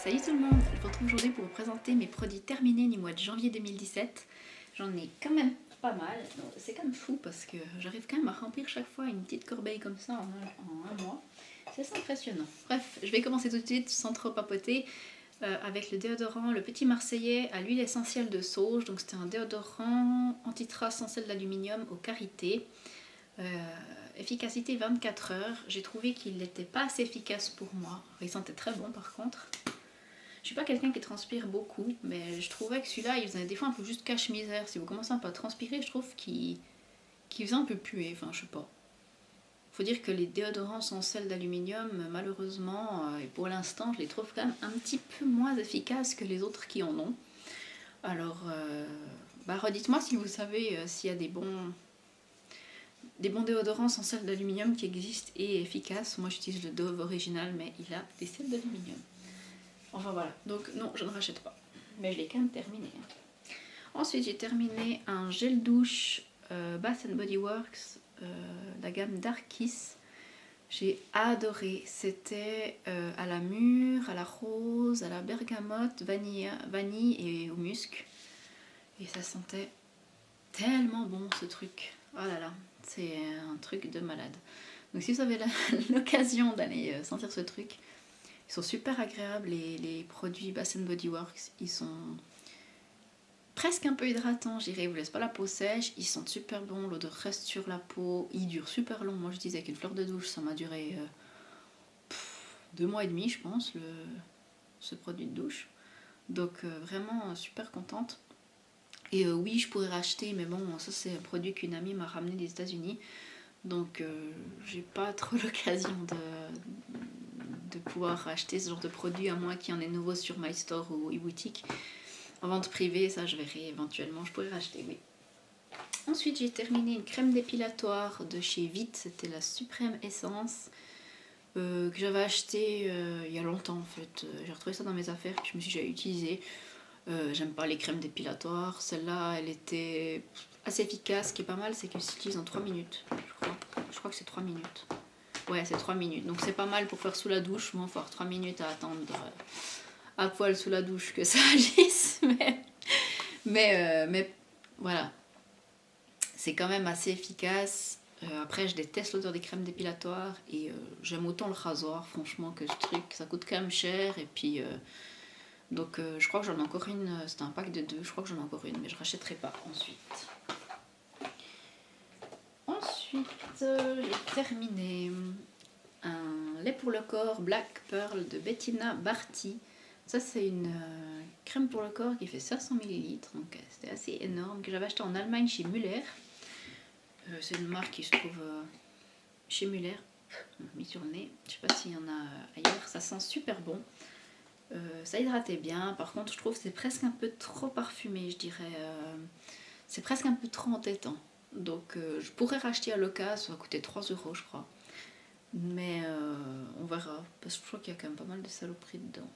Salut tout le monde, je vous retrouve aujourd'hui pour vous présenter mes produits terminés du mois de janvier 2017. J'en ai quand même pas mal, c'est quand même fou parce que j'arrive quand même à remplir chaque fois une petite corbeille comme ça en un mois. C'est assez impressionnant. Bref, je vais commencer tout de suite sans trop papoter avec le déodorant Le Petit Marseillais à l'huile essentielle de sauge. Donc c'était un déodorant anti-trace sans sel d'aluminium au karité. Efficacité 24 heures. J'ai trouvé qu'il n'était pas assez efficace pour moi. Il sentait très bon par contre. Je suis pas quelqu'un qui transpire beaucoup, mais je trouvais que celui-là, il faisait des fois un peu juste cache-misère. Si vous commencez un peu à transpirer, je trouve qu'il faisait un peu puer, enfin je sais pas. Faut dire que les déodorants sans sel d'aluminium, malheureusement, et pour l'instant, je les trouve quand même un petit peu moins efficaces que les autres qui en ont. Alors, redites-moi si vous savez s'il y a des bons déodorants sans sel d'aluminium qui existent et efficaces. Moi j'utilise le Dove original, mais il a des sels d'aluminium. Enfin voilà, donc non, je ne rachète pas. Mais je l'ai quand même terminé. Ensuite, j'ai terminé un gel douche Bath Body Works, la gamme Dark Kiss. J'ai adoré. C'était à la mûre, à la rose, à la bergamote, vanille et au musc. Et ça sentait tellement bon ce truc. Oh là là, c'est un truc de malade. Donc si vous avez l'occasion d'aller sentir ce truc, ils sont super agréables, les produits Bath Body Works. Ils sont presque un peu hydratants, je dirais. Ils vous laissent pas la peau sèche. Ils sentent super bon, l'odeur reste sur la peau. Ils durent super long. Moi je disais qu'une fleur de douche, ça m'a duré 2 mois et demi, je pense, ce produit de douche. Donc vraiment super contente. Et oui, je pourrais racheter, mais bon, ça c'est un produit qu'une amie m'a ramené des États-Unis. Donc j'ai pas trop l'occasion de pouvoir acheter ce genre de produit, à moins qu'il y en ait nouveau sur MyStore ou e-boutique. En vente privée, ça je verrai éventuellement, je pourrais racheter, oui. Ensuite, j'ai terminé une crème dépilatoire de chez Vite, c'était la Suprême Essence, que j'avais acheté il y a longtemps en fait. J'ai retrouvé ça dans mes affaires que je me suis déjà utilisé. J'aime pas les crèmes dépilatoires, celle-là elle était assez efficace. Ce qui est pas mal, c'est qu'elle s'utilise en 3 minutes, je crois que c'est 3 minutes. Ouais, c'est 3 minutes, donc c'est pas mal pour faire sous la douche. Bon, il faut avoir 3 minutes à attendre à poil sous la douche que ça agisse, mais voilà, c'est quand même assez efficace. Après, je déteste l'odeur des crèmes dépilatoires et j'aime autant le rasoir, franchement, que ce truc. Ça coûte quand même cher et puis donc je crois que j'en ai encore une. C'était un pack de 2, je crois que j'en ai encore une, mais je rachèterai pas ensuite. Ensuite, j'ai terminé un lait pour le corps Black Pearl de Bettina Barty. Ça c'est une crème pour le corps qui fait 500 ml, donc c'était assez énorme, que j'avais acheté en Allemagne chez Müller. C'est une marque qui se trouve chez Müller, mis sur le nez, je sais pas s'il y en a ailleurs. Ça sent super bon, ça hydratait bien. Par contre je trouve que c'est presque un peu trop parfumé, je dirais. C'est presque un peu trop entêtant, donc je pourrais racheter à l'occasion, ça va coûter 3 € je crois. Mais on verra, parce que je crois qu'il y a quand même pas mal de saloperies dedans.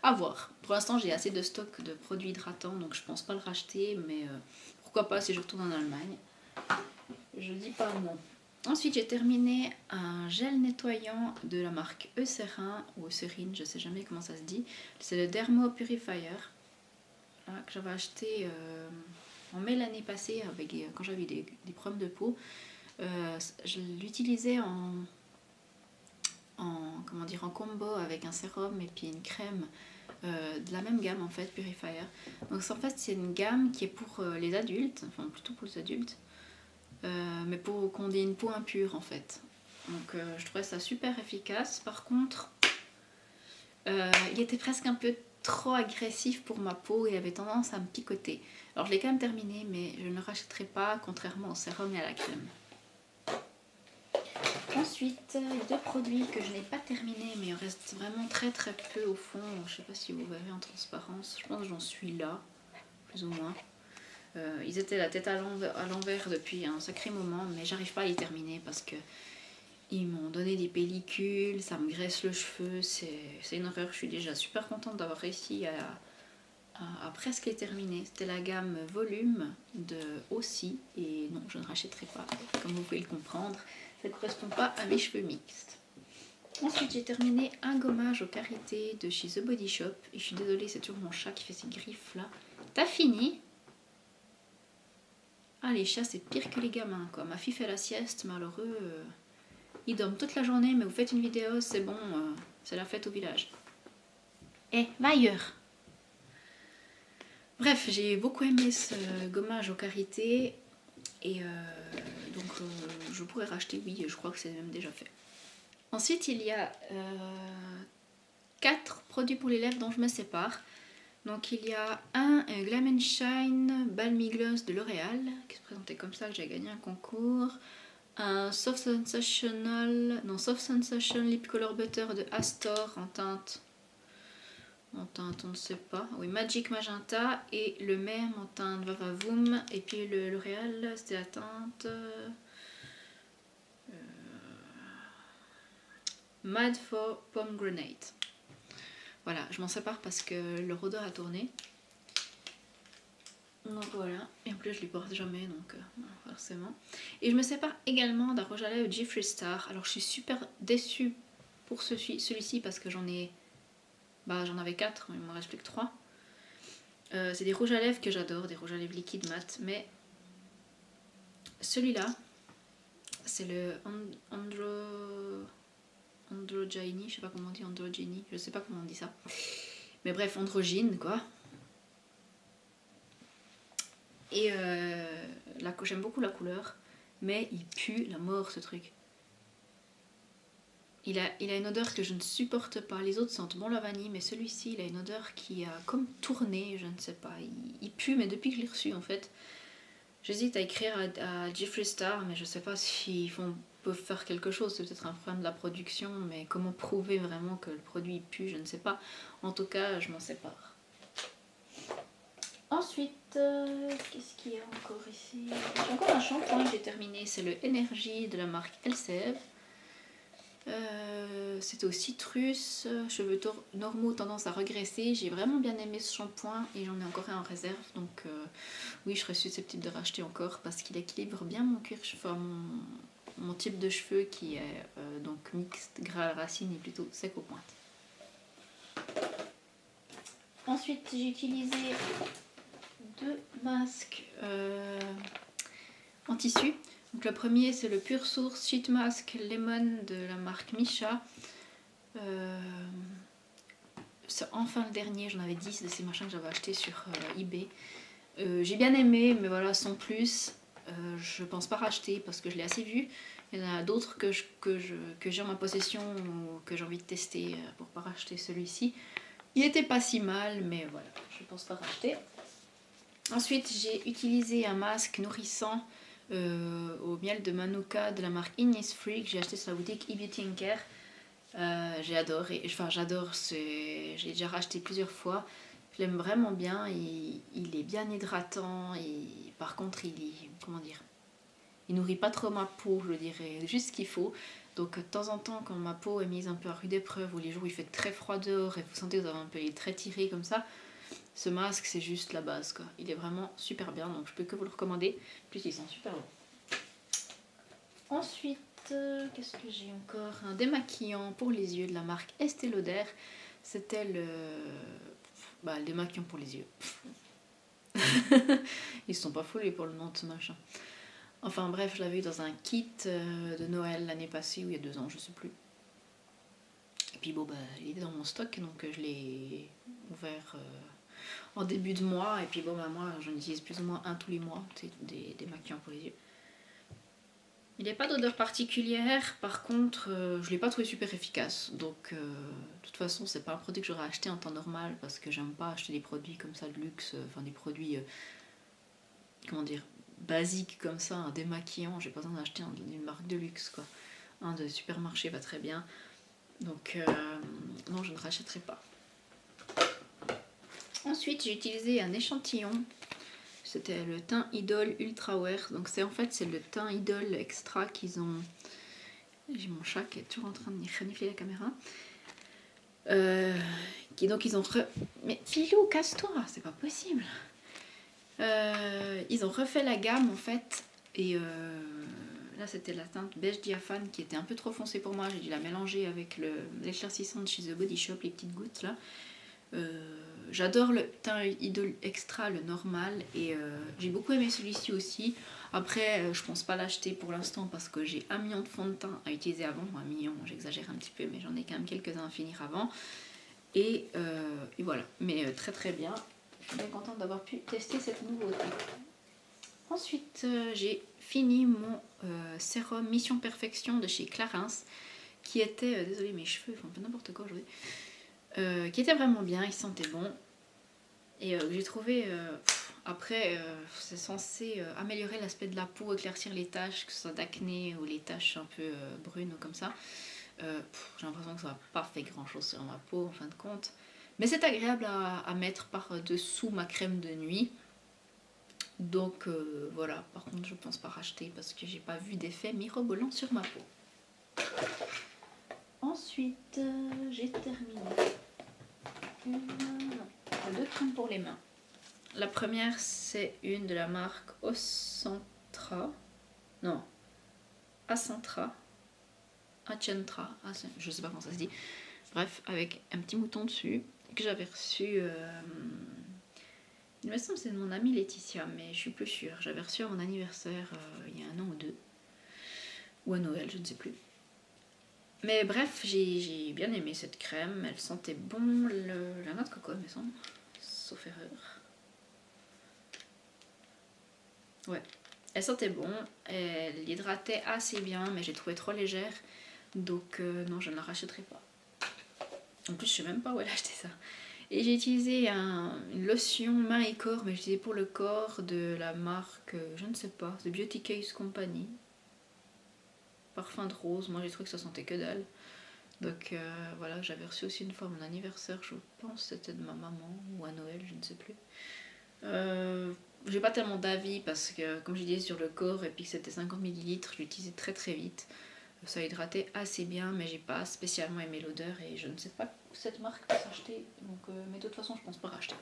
À voir. Pour l'instant, j'ai assez de stock de produits hydratants, donc je pense pas le racheter, mais pourquoi pas si je retourne en Allemagne. Je dis pas non. Ensuite, j'ai terminé un gel nettoyant de la marque Eucerin ou Eucerine, je sais jamais comment ça se dit. C'est le Dermo Purifier là, que j'avais acheté en mai l'année passée quand j'avais des problèmes de peau. Je l'utilisais en combo avec un sérum et puis une crème de la même gamme en fait, Purifier. Donc en fait c'est une gamme qui est pour les adultes, enfin plutôt pour les adultes, mais pour qu'on ait une peau impure en fait. Donc je trouvais ça super efficace. Par contre il était presque un peu trop agressif pour ma peau et avait tendance à me picoter. Alors je l'ai quand même terminé, mais je ne le rachèterai pas, contrairement au sérum et à la crème. Ensuite, 2 produits que je n'ai pas terminés, mais il reste vraiment très très peu au fond. Je ne sais pas si vous verrez en transparence, je pense que j'en suis là, plus ou moins. Ils étaient la tête à l'envers depuis un sacré moment, mais j'arrive pas à les terminer parce que ils m'ont donné des pellicules, ça me graisse le cheveu, c'est une horreur. Je suis déjà super contente d'avoir réussi à presque les terminer. C'était la gamme Volume de Aussi, et non, je ne rachèterai pas, comme vous pouvez le comprendre. Ça ne correspond pas à mes cheveux mixtes. Ensuite, j'ai terminé un gommage aux Karité de chez The Body Shop. Et je suis désolée, c'est toujours mon chat qui fait ses griffes là. T'as fini? Ah, les chats, c'est pire que les gamins, quoi. Ma fille fait la sieste, malheureux. Ils dorment toute la journée, mais vous faites une vidéo, c'est bon, c'est la fête au village. Eh, va ailleurs! Bref, j'ai beaucoup aimé ce gommage aux Karité. Et donc, je pourrais racheter, oui, je crois que c'est même déjà fait. Ensuite, il y a 4 produits pour les lèvres dont je me sépare. Donc il y a un Glam Shine Balmy Gloss de L'Oréal, qui se présentait comme ça, que j'ai gagné un concours. Un Soft Sensation Lip Color Butter de Astor en teinte, on ne sait pas. Oui, Magic Magenta, et le même en teinte Vavavoom. Et puis le L'Oréal, c'était la teinte... Mad for Pomegranate. Voilà, je m'en sépare parce que le rôdeur a tourné. Donc voilà, et en plus je ne les porte jamais, donc forcément. Et je me sépare également d'un rouge à lèvres Jeffree Star. Alors je suis super déçue pour celui-ci parce que j'en avais 4, mais il m'en reste plus que 3. C'est des rouges à lèvres que j'adore, des rouges à lèvres liquides mat, mais celui-là, c'est le Androgyny, je sais pas comment on dit Androgyny, je sais pas comment on dit ça. Mais bref, androgyne quoi. Et j'aime beaucoup la couleur, mais il pue la mort ce truc. Il a une odeur que je ne supporte pas. Les autres sentent bon la vanille, mais celui-ci, il a une odeur qui a comme tourné, je ne sais pas. Il pue, mais depuis que je l'ai reçu en fait. J'hésite à écrire à Jeffree Star, mais je sais pas s'ils peuvent faire quelque chose. C'est peut-être un problème de la production, mais comment prouver vraiment que le produit pue, je ne sais pas. En tout cas, je m'en sépare. Ensuite, qu'est-ce qu'il y a encore ici? J'ai encore un shampoing que j'ai terminé, c'est le Energy de la marque Elseve. C'était au citrus, cheveux normaux tendance à regresser. J'ai vraiment bien aimé ce shampoing et j'en ai encore un en réserve, donc oui, je serais susceptible de racheter encore parce qu'il équilibre bien mon cuir, enfin mon type de cheveux qui est donc mixte, gras à la racine et plutôt sec aux pointes. Ensuite, j'ai utilisé 2 masques en tissu. Donc le premier, c'est le Pure Source Sheet Mask Lemon de la marque Misha. C'est enfin le dernier, j'en avais 10 de ces machins que j'avais acheté sur eBay. J'ai bien aimé, mais voilà, sans plus. Je pense pas racheter parce que je l'ai assez vu. Il y en a d'autres que j'ai en ma possession ou que j'ai envie de tester pour pas racheter celui-ci. Il était pas si mal, mais voilà, je pense pas racheter. Ensuite, j'ai utilisé un masque nourrissant au miel de Manuka de la marque Innisfree que j'ai acheté sur la boutique eBeauty Care. J'ai adoré, enfin j'adore, j'ai déjà racheté plusieurs fois. Je l'aime vraiment bien, il est bien hydratant et par contre il nourrit pas trop ma peau, je dirais, juste ce qu'il faut. Donc de temps en temps quand ma peau est mise un peu à rude épreuve ou les jours où il fait très froid dehors et vous sentez que vous avez un peu les traits tirés comme ça, ce masque c'est juste la base quoi. Il est vraiment super bien, donc je peux que vous le recommander. En plus il sent super bon. Ensuite, qu'est-ce que j'ai encore? Un démaquillant pour les yeux de la marque Estée Lauder. C'était le démaquillant pour les yeux. Ils se sont pas foulés pour le nom de ce machin. Enfin bref, je l'avais eu dans un kit de Noël l'année passée ou il y a 2 ans, je sais plus. Et puis bon, il était dans mon stock, donc je l'ai ouvert en début de mois. Et puis bon, moi j'en utilise plus ou moins un tous les mois, c'est des démaquillants pour les yeux. Il n'y a pas d'odeur particulière, par contre je ne l'ai pas trouvé super efficace, donc de toute façon c'est pas un produit que j'aurais acheté en temps normal parce que j'aime pas acheter des produits comme ça de luxe, enfin des produits comment dire, basiques comme ça, un démaquillant, j'ai pas besoin d'acheter une marque de luxe quoi. Un de supermarché va très bien, donc non je ne rachèterai pas. Ensuite j'ai utilisé un échantillon. C'était le teint Idol Ultra Wear. Donc c'est le teint Idol extra qu'ils ont... J'ai mon chat qui est toujours en train de renifler la caméra. Donc ils ont... Mais Philou, casse-toi, c'est pas possible. Ils ont refait la gamme en fait. Et là c'était la teinte beige diaphane qui était un peu trop foncée pour moi. J'ai dû la mélanger avec l'éclaircissant de chez The Body Shop, les petites gouttes là. J'adore le teint Idol Extra, le normal, et j'ai beaucoup aimé celui-ci aussi. Après, je pense pas l'acheter pour l'instant parce que j'ai 1 million de fonds de teint à utiliser avant. 1 million, j'exagère un petit peu, mais j'en ai quand même quelques-uns à finir avant. Et voilà, mais très très bien. Je suis bien contente d'avoir pu tester cette nouveauté. Ensuite, j'ai fini mon sérum Mission Perfection de chez Clarins, qui était, désolée mes cheveux font un peu n'importe quoi aujourd'hui, qui était vraiment bien, il sentait bon. Et j'ai trouvé, après, c'est censé améliorer l'aspect de la peau, éclaircir les taches, que ce soit d'acné ou les taches un peu brunes ou comme ça. J'ai l'impression que ça n'a pas fait grand chose sur ma peau en fin de compte. Mais c'est agréable à mettre par-dessous ma crème de nuit. Donc voilà, par contre je pense pas racheter parce que j'ai pas vu d'effet mirobolant sur ma peau. Ensuite, j'ai terminé deux crèmes pour les mains. La première, c'est une de la marque Acentra. Non, Acentra. Je sais pas comment ça se dit. Bref, avec un petit mouton dessus que j'avais reçu. Il me semble que c'est de mon amie Laetitia, mais je suis plus sûre. J'avais reçu à mon anniversaire il y a 1 an ou 2. Ou à Noël, je ne sais plus. Mais bref, j'ai bien aimé cette crème. Elle sentait bon la noix de coco, me semble. Sauf erreur. Ouais. Elle sentait bon. Elle hydratait assez bien, mais j'ai trouvé trop légère. Donc non, je ne la rachèterai pas. En plus, je sais même pas où elle a acheté ça. Et j'ai utilisé une lotion main et corps, mais j'ai utilisé pour le corps de la marque, je ne sais pas, The Beauty Case Company. Parfum de rose, moi j'ai trouvé que ça sentait que dalle. Donc voilà, j'avais reçu aussi une fois à mon anniversaire, je pense c'était de ma maman, ou à Noël, je ne sais plus. J'ai pas tellement d'avis parce que comme j'ai dit sur le corps et puis que c'était 50 ml, je l'utilisais très très vite. Ça hydratait assez bien, mais j'ai pas spécialement aimé l'odeur et je ne sais pas où cette marque peut s'acheter, donc, mais de toute façon je pense pas racheter.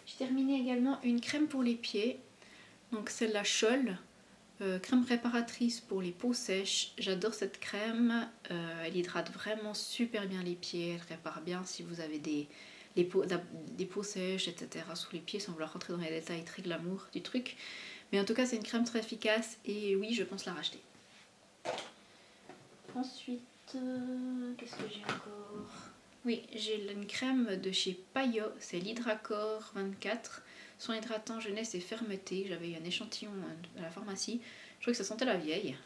J'ai terminé également une crème pour les pieds, donc celle-là Scholl, crème préparatrice pour les peaux sèches. J'adore cette crème, elle hydrate vraiment super bien les pieds, elle répare bien si vous avez des peaux sèches, etc. sous les pieds, sans vouloir rentrer dans les détails très glamour du truc. Mais en tout cas c'est une crème très efficace et oui, je pense la racheter. Ensuite, qu'est-ce que j'ai encore? Oui, j'ai une crème de chez Payot, c'est l'Hydracore 24, soin hydratant jeunesse et fermeté. J'avais eu un échantillon à la pharmacie, je trouvais que ça sentait la vieille.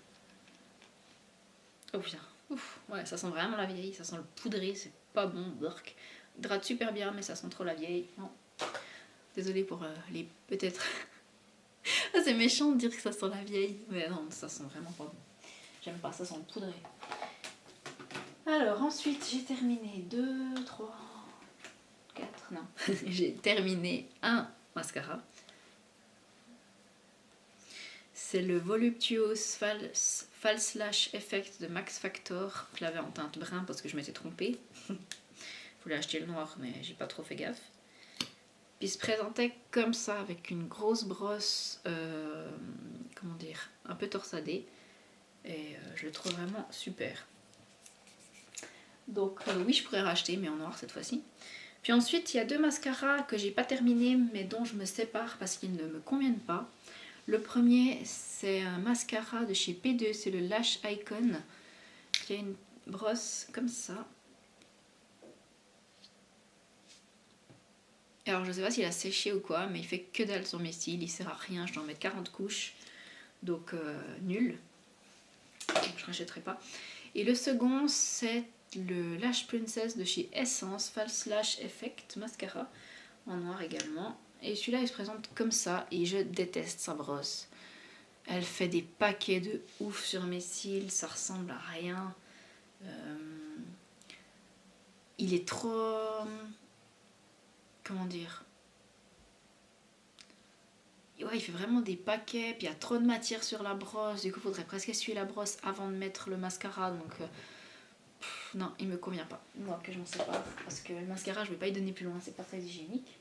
Oh putain, ouf, ouais, ça sent vraiment la vieille, ça sent le poudré, c'est pas bon, burk. Hydrate super bien, mais ça sent trop la vieille, non. Désolée pour les peut-être. C'est méchant de dire que ça sent la vieille, mais non, ça sent vraiment pas bon. J'aime pas, ça sent le poudré. Alors ensuite j'ai terminé 2, 3, 4, non. J'ai terminé un mascara. C'est le Voluptuous False Lash Effect de Max Factor. Je l'avais en teinte brun parce que je m'étais trompée. Je voulais acheter le noir mais j'ai pas trop fait gaffe. Puis il se présentait comme ça avec une grosse brosse, comment dire, un peu torsadée. Et je le trouve vraiment super. Donc oui, je pourrais racheter, mais en noir cette fois-ci. Puis ensuite, il y a 2 mascaras que j'ai pas terminés, mais dont je me sépare parce qu'ils ne me conviennent pas. Le premier, c'est un mascara de chez P2, c'est le Lash Icon, qui a une brosse comme ça. Alors je sais pas s'il a séché ou quoi, mais il fait que dalle sur mes cils, il sert à rien, je dois en mettre 40 couches, donc nul. Donc, je rachèterai pas. Et le second, c'est le Lash Princess de chez Essence, False Lash Effect Mascara, en noir également. Et celui-là il se présente comme ça et je déteste sa brosse. Elle fait des paquets de ouf sur mes cils, ça ressemble à rien. Il est trop... Comment dire? Ouais, il fait vraiment des paquets, puis il y a trop de matière sur la brosse, du coup il faudrait presque essuyer la brosse avant de mettre le mascara, donc non, il me convient pas. Moi que je m'en sépare, parce que le mascara je vais pas y donner plus loin, c'est pas très hygiénique.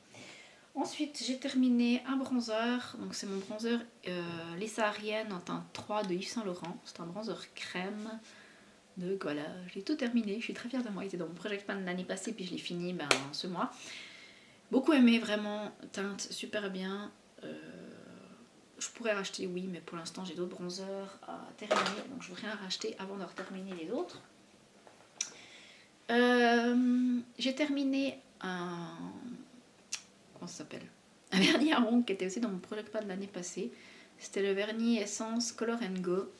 Ensuite, j'ai terminé un bronzer. Donc c'est mon bronzer Les Sahariennes en teinte 3 de Yves Saint Laurent. C'est un bronzer crème. Donc voilà, j'ai tout terminé. Je suis très fière de moi. Il était dans mon project pan de l'année passée, puis je l'ai fini ce mois. Beaucoup aimé, vraiment. Teinte super bien. Je pourrais racheter, oui, mais pour l'instant j'ai d'autres bronzers à terminer. Donc je ne veux rien racheter avant de terminer les autres. J'ai terminé un... Comment ça s'appelle? Un vernis à ongles qui était aussi dans mon project pan de l'année passée. C'était le vernis Essence Color & Go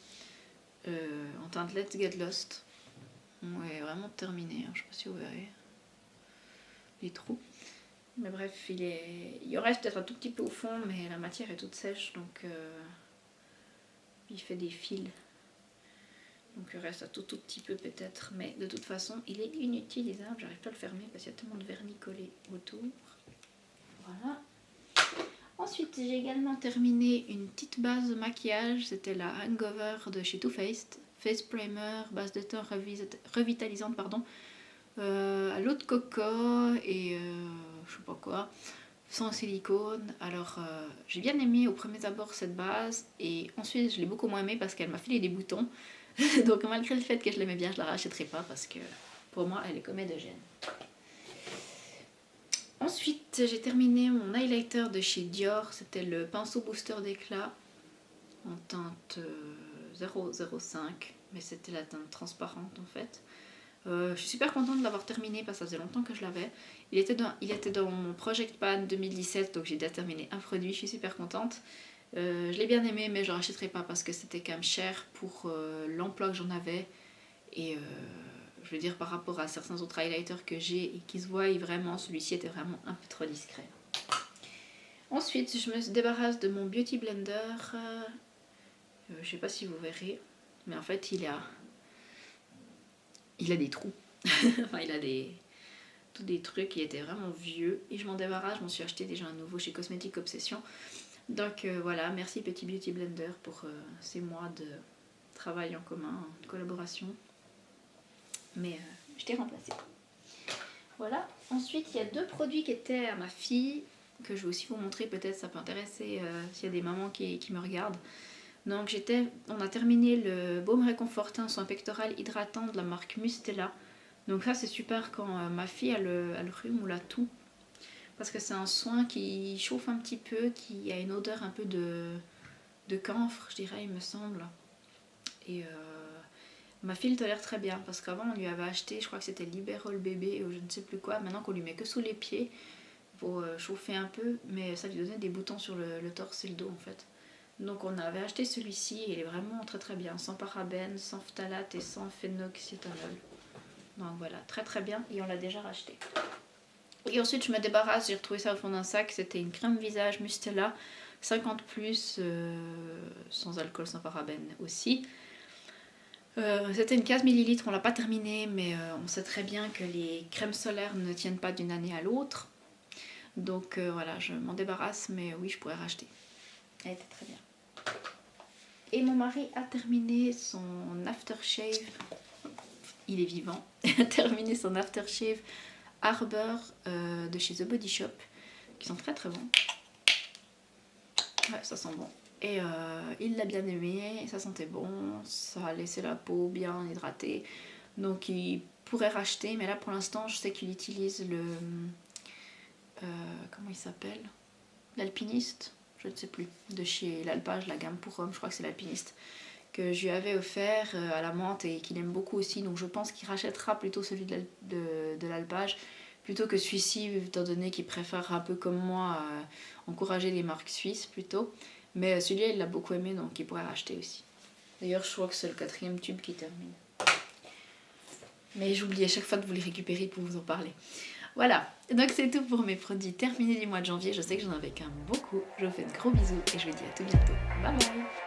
en teinte Let's Get Lost. Ouais, vraiment terminé, hein. Je sais pas si vous verrez les trous. Mais bref, il en reste peut-être un tout petit peu au fond, mais la matière est toute sèche, donc il fait des fils. Donc il reste un tout petit peu peut-être, mais de toute façon, il est inutilisable. J'arrive pas à le fermer parce qu'il y a tellement de vernis collé autour. Voilà. Ensuite, j'ai également terminé une petite base de maquillage. C'était la Hangover de chez Too Faced. Face primer, base de teint revitalisante, pardon. À l'eau de coco et je sais pas quoi, sans silicone. Alors j'ai bien aimé au premier abord cette base et ensuite je l'ai beaucoup moins aimé parce qu'elle m'a filé des boutons. Donc malgré le fait que je l'aimais bien, je la rachèterai pas parce que pour moi elle est comédogène. Ensuite j'ai terminé mon highlighter de chez Dior. C'était le pinceau booster d'éclat en teinte 005, mais c'était la teinte transparente en fait. Je suis super contente de l'avoir terminé parce que ça faisait longtemps que je l'avais. Il était dans mon Project Pan 2017, donc j'ai déjà terminé un produit, je suis super contente. Je l'ai bien aimé, mais je ne rachèterai pas parce que c'était quand même cher pour l'emploi que j'en avais. Et je veux dire, par rapport à certains autres highlighters que j'ai et qui se voient, vraiment, celui-ci était vraiment un peu trop discret. Ensuite, je me débarrasse de mon Beauty Blender. Je sais pas si vous verrez, mais en fait, il a des trous. Enfin, il a tous des trucs qui étaient vraiment vieux. Et je m'en débarrasse, je m'en suis acheté déjà un nouveau chez Cosmetic Obsession. Donc voilà, merci Petit Beauty Blender pour ces mois de travail en commun, de collaboration. Mais je t'ai remplacé. Voilà. Ensuite, il y a deux produits qui étaient à ma fille, que je vais aussi vous montrer, peut-être ça peut intéresser s'il y a des mamans qui me regardent. Donc on a terminé le baume réconfortant soin pectoral hydratant de la marque Mustela. Donc ça c'est super quand ma fille a le rhume ou la toux. Parce que c'est un soin qui chauffe un petit peu, qui a une odeur un peu de camphre, je dirais, il me semble. Et ma fille le tolère très bien parce qu'avant on lui avait acheté, je crois que c'était Liberol bébé ou je ne sais plus quoi. Maintenant qu'on lui met que sous les pieds pour chauffer un peu, mais ça lui donnait des boutons sur le torse et le dos en fait. Donc on avait acheté celui-ci et il est vraiment très très bien, sans parabènes, sans phtalate et sans phénoxyéthanol. Donc voilà, très très bien et on l'a déjà racheté. Et ensuite je me débarrasse, j'ai retrouvé ça au fond d'un sac, c'était une crème visage Mustela 50+, sans alcool, sans parabènes aussi. C'était une 15 ml, on l'a pas terminée, mais on sait très bien que les crèmes solaires ne tiennent pas d'une année à l'autre. Donc voilà, je m'en débarrasse, mais oui, je pourrais racheter. Elle était très bien. Et mon mari a terminé son aftershave. Il est vivant. Il a terminé son aftershave Arbor de chez The Body Shop, qui sont très très bons. Ouais, ça sent bon. Et il l'a bien aimé, ça sentait bon, ça a laissé la peau bien hydratée. Donc il pourrait racheter, mais là pour l'instant je sais qu'il utilise le... comment il s'appelle? L'Alpiniste, je ne sais plus, de chez l'Alpage, la gamme pour hommes, je crois que c'est l'Alpiniste, que je lui avais offert à la menthe et qu'il aime beaucoup aussi. Donc je pense qu'il rachètera plutôt celui de l'Alpage plutôt que celui-ci, étant donné qu'il préfère un peu comme moi encourager les marques suisses plutôt. Mais celui-là il l'a beaucoup aimé, donc il pourrait racheter aussi. D'ailleurs je crois que c'est le 4e tube qui termine. Mais j'oublie à chaque fois de vous les récupérer pour vous en parler. Voilà, donc c'est tout pour mes produits terminés du mois de janvier. Je sais que j'en avais quand même beaucoup. Je vous fais de gros bisous et je vous dis à tout bientôt. Bye bye.